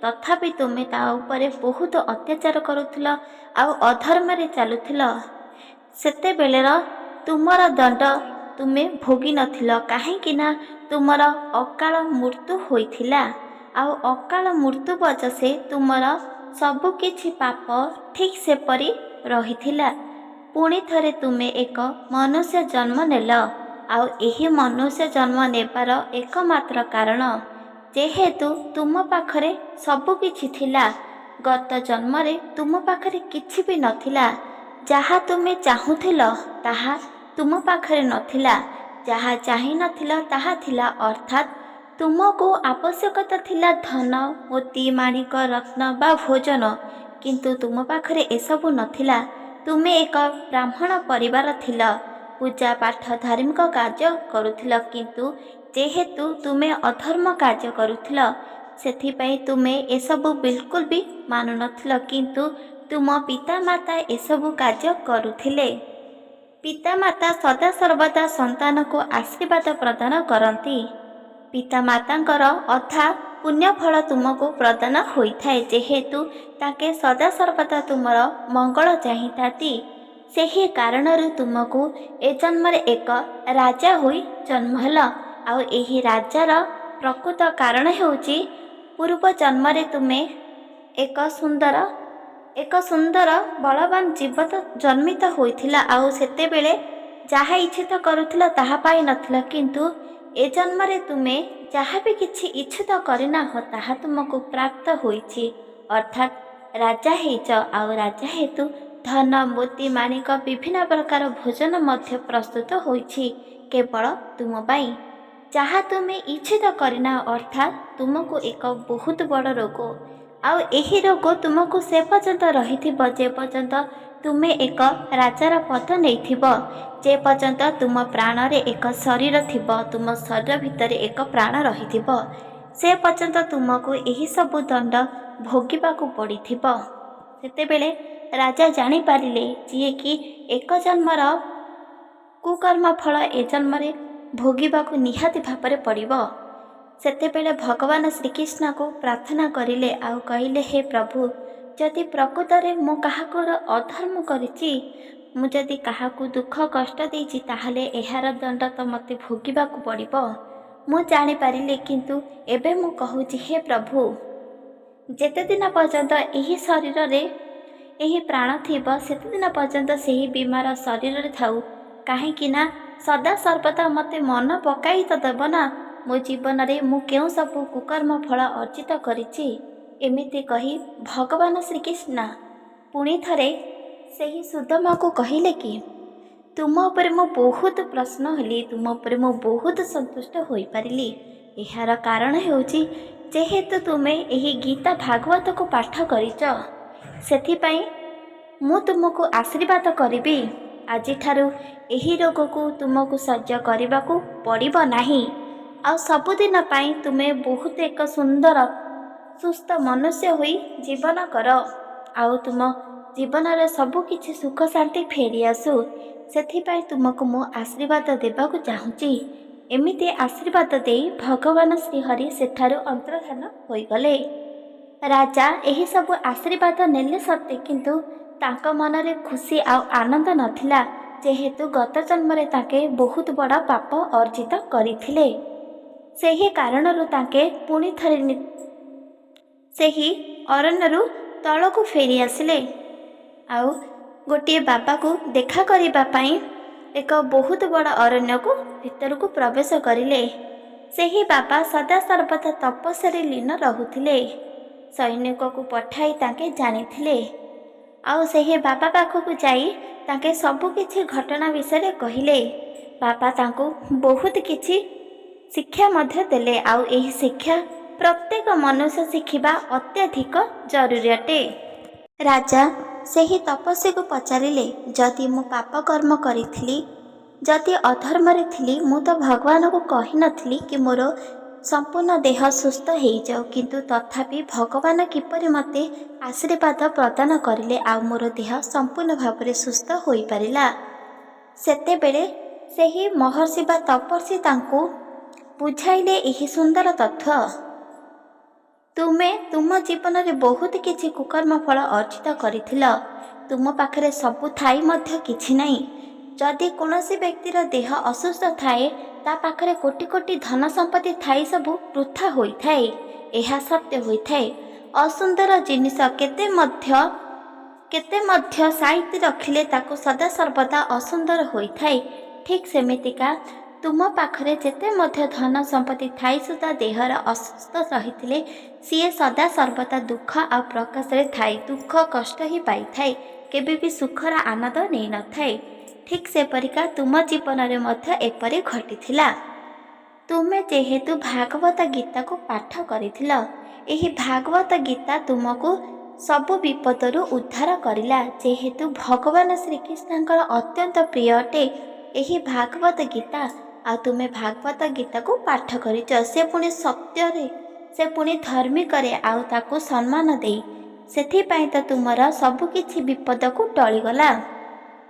Speaker 1: ତଥାପି ତୁମେ ତା ଉପରେ ବହୁତ ଅତ୍ୟାଚାର କରୁଥିଲ, ଆଉ ଅଧର୍ମରେ ଚାଲୁଥିଲ। ସେତେବେଳେର ତୁମର ଦଣ୍ଡ ତୁମେ ଭୋଗିନଥିଲ, କାହିଁକି ନା ତୁମର ଅକାଳ ମୃତ୍ୟୁ ହୋଇଥିଲା। ଆଉ ଅକାଳ ମୃତ୍ୟୁ ବଚସେ ତୁମର ସବୁକିଛି ପାପ ଠିକ୍ ସେପରି ରହିଥିଲା। ପୁଣି ଥରେ ତୁମେ ଏକ ମନୁଷ୍ୟ ଜନ୍ମ ନେଲ। ଆଉ ଏହି ମନୁଷ୍ୟ ଜନ୍ମ ନେବାର ଏକମାତ୍ର କାରଣ ଯେହେତୁ ତୁମ ପାଖରେ ସବୁକିଛି ଥିଲା, ଗତ ଜନ୍ମରେ ତୁମ ପାଖରେ କିଛି ବି ନଥିଲା। ଯାହା ତୁମେ ଚାହୁଁଥିଲ ତାହା ତୁମ ପାଖରେ ନଥିଲା। ଯାହା ଚାହିଁନଥିଲ ତାହା ଥିଲା, ଅର୍ଥାତ୍ ତୁମକୁ ଆବଶ୍ୟକତା ଥିଲା ଧନ, ମୋତି, ମାଣିକ, ରତ୍ନ ବା ଭୋଜନ, କିନ୍ତୁ ତୁମ ପାଖରେ ଏସବୁ ନଥିଲା। ତୁମେ ଏକ ବ୍ରାହ୍ମଣ ପରିବାର ଥିଲ, ପୂଜା ପାଠ ଧାର୍ମିକ କାର୍ଯ୍ୟ କରୁଥିଲ, କିନ୍ତୁ ଯେହେତୁ ତୁମେ ଅଧର୍ମ କାର୍ଯ୍ୟ କରୁଥିଲ, ସେଥିପାଇଁ ତୁମେ ଏସବୁ ବିଲକୁଲ ବି ମାନୁନଥିଲ। କିନ୍ତୁ ତୁମ ପିତାମାତା ଏସବୁ କାର୍ଯ୍ୟ କରୁଥିଲେ। ପିତାମାତା ସଦାସର୍ବଦା ସନ୍ତାନକୁ ଆଶୀର୍ବାଦ ପ୍ରଦାନ କରନ୍ତି। ପିତାମାତାଙ୍କର ଅଧା ପୁଣ୍ୟଫଳ ତୁମକୁ ପ୍ରଦାନ ହୋଇଥାଏ, ଯେହେତୁ ତାଙ୍କେ ସଦାସର୍ବଦା ତୁମର ମଙ୍ଗଳ ଚାହିଁଥାନ୍ତି। ସେହି କାରଣରୁ ତୁମକୁ ଏ ଜନ୍ମରେ ଏକ ରାଜା ହୋଇ ଜନ୍ମ ହେଲ। ଆଉ ଏହି ରାଜାର ପ୍ରକୃତ କାରଣ ହେଉଛି ପୂର୍ବ ଜନ୍ମରେ ତୁମେ ଏକ ସୁନ୍ଦର ବଳବାନ ଜୀବତ ଜନ୍ମିତ ହୋଇଥିଲା। ଆଉ ସେତେବେଳେ ଯାହା ଇଚ୍ଛିତ କରୁଥିଲ ତାହା ପାଇନଥିଲ, କିନ୍ତୁ ଏ ଜନ୍ମରେ ତୁମେ ଯାହା ବି କିଛି ଇଚ୍ଛିତ କରିନାହଁ ତାହା ତୁମକୁ ପ୍ରାପ୍ତ ହୋଇଛି, ଅର୍ଥାତ୍ ରାଜା ହେଇଛ। ଆଉ ରାଜା ହେତୁ ଧନ, ମୋତି, ମାଣିକ, ବିଭିନ୍ନ ପ୍ରକାର ଭୋଜନ ମଧ୍ୟ ପ୍ରସ୍ତୁତ ହୋଇଛି କେବଳ ତୁମ ପାଇଁ। ଯାହା ତୁମେ ଇଚ୍ଛିତ କରିନାହ, ଅର୍ଥାତ୍ ତୁମକୁ ଏକ ବହୁତ ବଡ଼ ରୋଗ। ଆଉ ଏହି ରୋଗ ତୁମକୁ ସେ ପର୍ଯ୍ୟନ୍ତ ରହିଥିବ ଯେ ପର୍ଯ୍ୟନ୍ତ ତୁମେ ଏକ ରାଜାର ପଦ ନେଇଥିବ, ଯେ ପର୍ଯ୍ୟନ୍ତ ତୁମ ପ୍ରାଣରେ ଏକ ଶରୀର ଥିବ, ତୁମ ଶରୀର ଭିତରେ ଏକ ପ୍ରାଣ ରହିଥିବ, ସେ ପର୍ଯ୍ୟନ୍ତ ତୁମକୁ ଏହିସବୁ ଦଣ୍ଡ ଭୋଗିବାକୁ ପଡ଼ିଥିବ। ସେତେବେଳେ ରାଜା ଜାଣିପାରିଲେ ଯିଏକି ଏକ ଜନ୍ମର କୁକର୍ମ ଫଳ ଏ ଜନ୍ମରେ ଭୋଗିବାକୁ ନିହାତି ଭାବରେ ପଡ଼ିବ। ସେତେବେଳେ ଭଗବାନ ଶ୍ରୀକୃଷ୍ଣଙ୍କୁ ପ୍ରାର୍ଥନା କରିଲେ ଆଉ କହିଲେ, ହେ ପ୍ରଭୁ, ଯଦି ପ୍ରକୃତରେ ମୁଁ କାହାକୁ ଅଧର୍ମ କରିଛି, ମୁଁ ଯଦି କାହାକୁ ଦୁଃଖ କଷ୍ଟ ଦେଇଛି, ତାହେଲେ ଏହାର ଦଣ୍ଡ ତ ମୋତେ ଭୋଗିବାକୁ ପଡ଼ିବ। ମୁଁ ଜାଣିପାରିଲି, କିନ୍ତୁ ଏବେ ମୁଁ କହୁଛି, ହେ ପ୍ରଭୁ, ଯେତେଦିନ ପର୍ଯ୍ୟନ୍ତ ଏହି ଶରୀରରେ ଏହି ପ୍ରାଣ ଥିବ, ସେତେଦିନ ପର୍ଯ୍ୟନ୍ତ ସେହି ବିମାର ଶରୀରରେ ଥାଉ, କାହିଁକି ନା ସଦାସର୍ବଦା ମୋତେ ମନ ପକାଇ ତ ଦେବ ନା ମୋ ଜୀବନରେ ମୁଁ କେଉଁ ସବୁ କୁକର୍ମ ଫଳ ଅର୍ଜିତ କରିଛି। ଏମିତି କହି ଭଗବାନ ଶ୍ରୀକୃଷ୍ଣ ପୁଣି ଥରେ ସେହି ସୁଦାମାକୁ କହିଲେ କି ତୁମ ଉପରେ ମୁଁ ବହୁତ ପ୍ରଶ୍ନ ହେଲି, ତୁମ ଉପରେ ମୁଁ ବହୁତ ସନ୍ତୁଷ୍ଟ ହୋଇପାରିଲି। ଏହାର କାରଣ ହେଉଛି ଯେହେତୁ ତୁମେ ଏହି ଗୀତା ଭାଗବତକୁ ପାଠ କରିଛ, ସେଥିପାଇଁ ମୁଁ ତୁମକୁ ଆଶୀର୍ବାଦ କରିବି। ଆଜିଠାରୁ ଏହି ରୋଗକୁ ତୁମକୁ ସହ୍ୟ କରିବାକୁ ପଡ଼ିବ ନାହିଁ। ଆଉ ସବୁଦିନ ପାଇଁ ତୁମେ ବହୁତ ଏକ ସୁନ୍ଦର ସୁସ୍ଥ ମନୁଷ୍ୟ ହୋଇ ଜୀବନ କର। ଆଉ ତୁମ ଜୀବନରେ ସବୁକିଛି ସୁଖ ଶାନ୍ତି ଫେରିଆସୁ। ସେଥିପାଇଁ ତୁମକୁ ମୁଁ ଆଶୀର୍ବାଦ ଦେବାକୁ ଚାହୁଁଛି। ଏମିତି ଆଶୀର୍ବାଦ ଦେଇ ଭଗବାନ ଶ୍ରୀହରି ସେଠାରୁ ଅନ୍ତର୍ଧାନ ହୋଇଗଲେ। ରାଜା ଏହିସବୁ ଆଶୀର୍ବାଦ ନେଲେ ସତ୍ତ୍ୱେ କିନ୍ତୁ ତାଙ୍କ ମନରେ ଖୁସି ଆଉ ଆନନ୍ଦ ନଥିଲା, ଯେହେତୁ ଗତ ଜନ୍ମରେ ତାଙ୍କେ ବହୁତ ବଡ଼ ପାପ ଅର୍ଜିତ କରିଥିଲେ। ସେହି କାରଣରୁ ତାଙ୍କେ ପୁଣି ଥରେ ସେହି ଅରଣ୍ୟରୁ ତଳକୁ ଫେରି ଆସିଲେ। ଆଉ ଗୋଟିଏ ବାବାକୁ ଦେଖା କରିବା ପାଇଁ ଏକ ବହୁତ ବଡ଼ ଅରଣ୍ୟକୁ ଭିତରକୁ ପ୍ରବେଶ କରିଲେ। ସେହି ବାବା ସଦାସର୍ବଦା ତପସ୍ୟାରେ ଲୀନ ରହୁଥିଲେ। ସୈନିକକୁ ପଠାଇ ତାଙ୍କେ ଜାଣିଥିଲେ। ଆଉ ସେହି ବାବା ପାଖକୁ ଯାଇ ତାଙ୍କେ ସବୁକିଛି ଘଟଣା ବିଷୟରେ କହିଲେ। ବାବା ତାଙ୍କୁ ବହୁତ କିଛି ଶିକ୍ଷା ମଧ୍ୟ ଦେଲେ। ଆଉ ଏହି ଶିକ୍ଷା ପ୍ରତ୍ୟେକ ମନୁଷ୍ୟ ଶିଖିବା ଅତ୍ୟଧିକ ଜରୁରୀ ଅଟେ। ରାଜା ସେହି ତପସ୍ୱୀକୁ ପଚାରିଲେ, ଯଦି ମୁଁ ପାପ କର୍ମ କରିଥିଲି, ଯଦି ଅଧର୍ମରେ ଥିଲି, ମୁଁ ତ ଭଗବାନଙ୍କୁ କହିନଥିଲି କି ମୋର ସମ୍ପୂର୍ଣ୍ଣ ଦେହ ସୁସ୍ଥ ହେଇଯାଉ, କିନ୍ତୁ ତଥାପି ଭଗବାନ କିପରି ମୋତେ ଆଶୀର୍ବାଦ ପ୍ରଦାନ କରିଲେ ଆଉ ମୋର ଦେହ ସମ୍ପୂର୍ଣ୍ଣ ଭାବରେ ସୁସ୍ଥ ହୋଇପାରିଲା। ସେତେବେଳେ ସେହି ମହର୍ଷି ବା ତପସ୍ୱୀ ତାଙ୍କୁ ବୁଝାଇଲେ ଏହି ସୁନ୍ଦର ତଥ୍ୟ। ତୁମେ ତୁମ ଜୀବନରେ ବହୁତ କିଛି କୁକର୍ମ ଫଳ ଅର୍ଜିତ କରିଥିଲ। ତୁମ ପାଖରେ ସବୁ ଥାଇ ମଧ୍ୟ କିଛି ନାହିଁ। ଯଦି କୌଣସି ବ୍ୟକ୍ତିର ଦେହ ଅସୁସ୍ଥ ଥାଏ, ତା ପାଖରେ କୋଟି କୋଟି ଧନ ସମ୍ପତ୍ତି ଥାଇ ସବୁ ବୃଥା ହୋଇଥାଏ। ଏହା ସତ୍ୟ ହୋଇଥାଏ। ଅସୁନ୍ଦର ଜିନିଷ କେତେ ମଧ୍ୟ ସାଇତି ରଖିଲେ ତାକୁ ସଦାସର୍ବଦା ଅସୁନ୍ଦର ହୋଇଥାଏ। ଠିକ୍ ସେମିତିକା ତୁମ ପାଖରେ ଯେତେ ମଧ୍ୟ ଧନ ସମ୍ପତ୍ତି ଥାଇ ସୁଦ୍ଧା ଦେହର ଅସୁସ୍ଥ ରହିଥିଲେ ସିଏ ସଦାସର୍ବଦା ଦୁଃଖ ଆଉ ପ୍ରକାଶରେ ଥାଏ, ଦୁଃଖ କଷ୍ଟ ହିଁ ପାଇଥାଏ, କେବେ ବି ସୁଖର ଆନନ୍ଦ ନେଇନଥାଏ। ଠିକ୍ ସେପରିକା ତୁମ ଜୀବନରେ ମଧ୍ୟ ଏପରି ଘଟିଥିଲା। ତୁମେ ଯେହେତୁ ଭାଗବତ ଗୀତାକୁ ପାଠ କରିଥିଲ, ଏହି ଭାଗବତ ଗୀତା ତୁମକୁ ସବୁ ବିପଦରୁ ଉଦ୍ଧାର କରିଲା। ଯେହେତୁ ଭଗବାନ ଶ୍ରୀକୃଷ୍ଣଙ୍କର ଅତ୍ୟନ୍ତ ପ୍ରିୟ ଅଟେ ଏହି ଭାଗବତ ଗୀତା, ଆଉ ତୁମେ ଭାଗବତ ଗୀତାକୁ ପାଠ କରିଛ, ସେ ପୁଣି ସତ୍ୟରେ, ସେ ପୁଣି ଧାର୍ମିକରେ, ଆଉ ତାକୁ ସମ୍ମାନ ଦେଇ, ସେଥିପାଇଁ ତ ତୁମର ସବୁକିଛି ବିପଦକୁ ଟଳିଗଲା।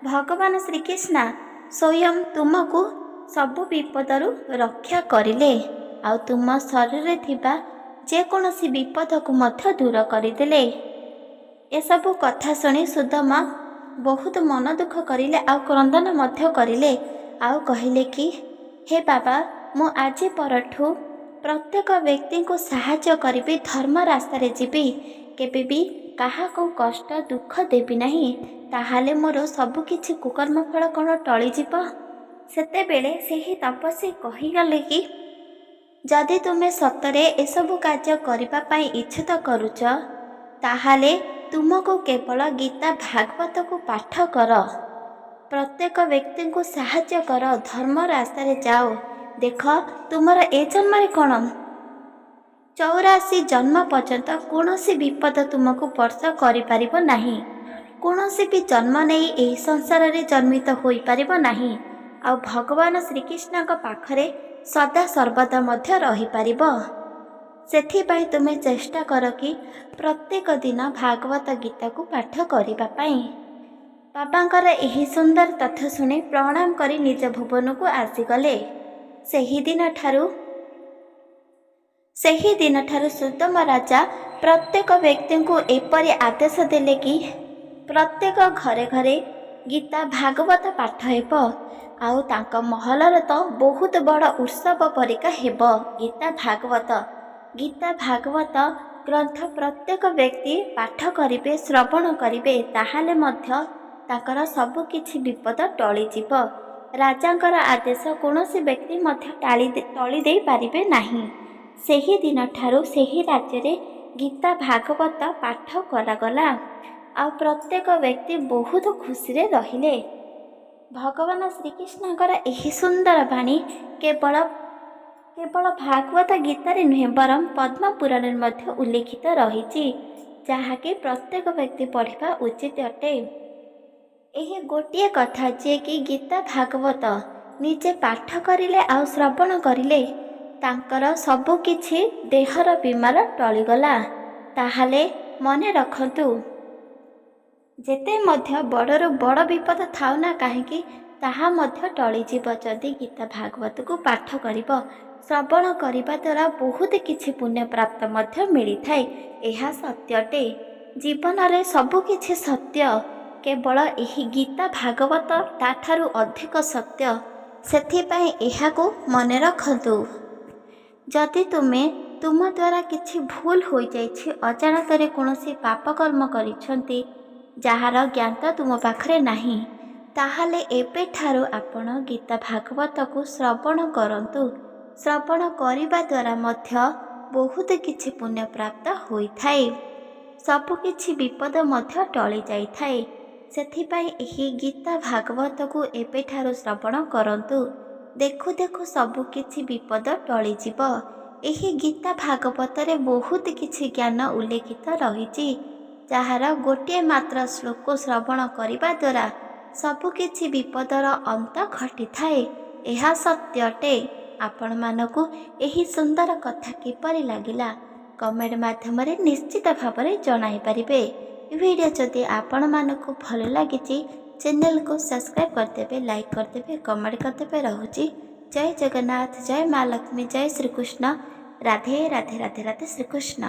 Speaker 1: ଭଗବାନ ଶ୍ରୀକୃଷ୍ଣ ସ୍ୱୟଂ ତୁମକୁ ସବୁ ବିପଦରୁ ରକ୍ଷା କରିଲେ, ଆଉ ତୁମ ଶରୀରରେ ଥିବା ଯେକୌଣସି ବିପଦକୁ ମଧ୍ୟ ଦୂର କରିଦେଲେ। ଏସବୁ କଥା ଶୁଣି ସୁଦାମା ବହୁତ ମନ ଦୁଃଖ କରିଲେ, ଆଉ କ୍ରନ୍ଦନ ମଧ୍ୟ କରିଲେ, ଆଉ କହିଲେ କି ହେ ବାବା, ମୁଁ ଆଜି ପରଠୁ ପ୍ରତ୍ୟେକ ବ୍ୟକ୍ତିଙ୍କୁ ସାହାଯ୍ୟ କରିବି, ଧର୍ମ ରାସ୍ତାରେ ଯିବି, କେବେ ବି କାହାକୁ କଷ୍ଟ ଦୁଃଖ ଦେବି ନାହିଁ। ତାହେଲେ ମୋର ସବୁକିଛି କୁକର୍ମ ଫଳ କ'ଣ ଟଳିଯିବ? ସେତେବେଳେ ସେହି ତପସ୍ୱୀ କହିଗଲେ କି ଯଦି ତୁମେ ସତରେ ଏସବୁ କାର୍ଯ୍ୟ କରିବା ପାଇଁ ଇଚ୍ଛୁତ କରୁଛ, ତାହେଲେ ତୁମକୁ କେବଳ ଗୀତା ଭାଗବତକୁ ପାଠ କର, ପ୍ରତ୍ୟେକ ବ୍ୟକ୍ତିଙ୍କୁ ସାହାଯ୍ୟ କର, ଧର୍ମ ରାସ୍ତାରେ ଯାଅ। ଦେଖ, ତୁମର ଏ ଜନ୍ମରେ କ'ଣ 84 ଜନ୍ମ ପର୍ଯ୍ୟନ୍ତ କୌଣସି ବିପଦ ତୁମକୁ ସ୍ପର୍ଶ କରିପାରିବ ନାହିଁ। କୌଣସି ବି ଜନ୍ମ ନେଇ ଏହି ସଂସାରରେ ଜନ୍ମିତ ହୋଇପାରିବ ନାହିଁ, ଆଉ ଭଗବାନ ଶ୍ରୀକୃଷ୍ଣଙ୍କ ପାଖରେ ସଦା ସର୍ବଦା ମଧ୍ୟ ରହିପାରିବ। ସେଥିପାଇଁ ତୁମେ ଚେଷ୍ଟା କର କି ପ୍ରତ୍ୟେକ ଦିନ ଭାଗବତ ଗୀତାକୁ ପାଠ କରିବା ପାଇଁ। ବାବାଙ୍କର ଏହି ସୁନ୍ଦର ତଥ୍ୟ ଶୁଣି ପ୍ରଣାମ କରି ନିଜ ଭୁବନକୁ ଆସିଗଲେ। ସେହିଦିନଠାରୁ ସୁଦାମ ରାଜା ପ୍ରତ୍ୟେକ ବ୍ୟକ୍ତିଙ୍କୁ ଏପରି ଆଦେଶ ଦେଲେ କି ପ୍ରତ୍ୟେକ ଘରେ ଘରେ ଗୀତା ଭାଗବତ ପାଠ ହେବ, ଆଉ ତାଙ୍କ ମହଲରେ ତ ବହୁତ ବଡ଼ ଉତ୍ସବ ପରିକା ହେବ। ଗୀତା ଭାଗବତ ଗ୍ରନ୍ଥ ପ୍ରତ୍ୟେକ ବ୍ୟକ୍ତି ପାଠ କରିବେ, ଶ୍ରବଣ କରିବେ, ତାହେଲେ ମଧ୍ୟ ତାଙ୍କର ସବୁକିଛି ବିପଦ ଟଳିଯିବ। ରାଜାଙ୍କର ଆଦେଶ କୌଣସି ବ୍ୟକ୍ତି ମଧ୍ୟ ଟଳି ଦେଇପାରିବେ ନାହିଁ। ସେହି ଦିନଠାରୁ ସେହି ରାଜ୍ୟରେ ଗୀତା ଭାଗବତ ପାଠ କରାଗଲା, ଆଉ ପ୍ରତ୍ୟେକ ବ୍ୟକ୍ତି ବହୁତ ଖୁସିରେ ରହିଲେ। ଭଗବାନ ଶ୍ରୀକୃଷ୍ଣଙ୍କର ଏହି ସୁନ୍ଦର ବାଣୀ କେବଳ ଭାଗବତ ଗୀତାରେ ନୁହେଁ, ବରଂ ପଦ୍ମ ପୁରାଣରେ ମଧ୍ୟ ଉଲ୍ଲେଖିତ ରହିଛି, ଯାହାକି ପ୍ରତ୍ୟେକ ବ୍ୟକ୍ତି ପଢ଼ିବା ଉଚିତ ଅଟେ। ଏହି ଗୋଟିଏ କଥା ଯେ କି ଗୀତା ଭାଗବତ ନିଜେ ପାଠ କରିଲେ ଆଉ ଶ୍ରବଣ କରିଲେ ତାଙ୍କର ସବୁକିଛି ଦେହର ବିମାର ଟଳିଗଲା। ତାହେଲେ ମନେ ରଖନ୍ତୁ, ଯେତେ ମଧ୍ୟ ବଡ଼ରୁ ବଡ଼ ବିପଦ ଥାଉ ନା କାହିଁକି, ତାହା ମଧ୍ୟ ଟଳିଯିବ ଯଦି ଗୀତା ଭାଗବତକୁ ପାଠ କରିବ। ଶ୍ରବଣ କରିବା ଦ୍ୱାରା ବହୁତ କିଛି ପୁଣ୍ୟ ପ୍ରାପ୍ତ ମଧ୍ୟ ମିଳିଥାଏ, ଏହା ସତ୍ୟ ଅଟେ। ଜୀବନରେ ସବୁକିଛି ସତ୍ୟ, କେବଳ ଏହି ଗୀତା ଭାଗବତ ତାଠାରୁ ଅଧିକ ସତ୍ୟ। ସେଥିପାଇଁ ଏହାକୁ ମନେ ରଖନ୍ତୁ। ଯଦି ତୁମ ଦ୍ୱାରା କିଛି ଭୁଲ ହୋଇଯାଇଛି, ଅଜାଣତରେ କୌଣସି ପାପକର୍ମ କରିଛନ୍ତି ଯାହାର ଜ୍ଞାନ ତୁମ ପାଖରେ ନାହିଁ, ତାହେଲେ ଏବେଠାରୁ ଆପଣ ଗୀତା ଭାଗବତକୁ ଶ୍ରବଣ କରନ୍ତୁ। ଶ୍ରବଣ କରିବା ଦ୍ୱାରା ମଧ୍ୟ ବହୁତ କିଛି ପୁଣ୍ୟ ପ୍ରାପ୍ତ ହୋଇଥାଏ, ସବୁକିଛି ବିପଦ ମଧ୍ୟ ଟଳି ଯାଇଥାଏ। ସେଥିପାଇଁ ଏହି ଗୀତା ଭାଗବତକୁ ଏବେଠାରୁ ଶ୍ରବଣ କରନ୍ତୁ। ଦେଖୁ ଦେଖୁ ସବୁକିଛି ବିପଦ ଟଳିଯିବ। ଏହି ଗୀତା ଭାଗବତରେ ବହୁତ କିଛି ଜ୍ଞାନ ଉଲ୍ଲେଖିତ ରହିଛି, ଯାହାର ଗୋଟିଏ ମାତ୍ର ଶ୍ଲୋକ ଶ୍ରବଣ କରିବା ଦ୍ୱାରା ସବୁକିଛି ବିପଦର ଅନ୍ତ ଘଟିଥାଏ, ଏହା ସତ୍ୟ ଅଟେ। ଆପଣମାନଙ୍କୁ ଏହି ସୁନ୍ଦର କଥା କିପରି ଲାଗିଲା କମେଣ୍ଟ ମାଧ୍ୟମରେ ନିଶ୍ଚିତ ଭାବରେ ଜଣାଇ ପାରିବେ। ଭିଡ଼ିଓ ଯଦି ଆପଣମାନଙ୍କୁ ଭଲ ଲାଗିଛି ଚ୍ୟାନେଲକୁ ସବସ୍କ୍ରାଇବ୍ କରିଦେବେ, ଲାଇକ୍ କରିଦେବେ, କମେଣ୍ଟ କରିଦେବେ। ରହୁଛି। ଜୟ ଜଗନ୍ନାଥ, ଜୟ ମା ଲକ୍ଷ୍ମୀ, ଜୟ ଶ୍ରୀକୃଷ୍ଣ। ରାଧେ ରାଧେ ରାଧେ ରାଧେ ଶ୍ରୀକୃଷ୍ଣ।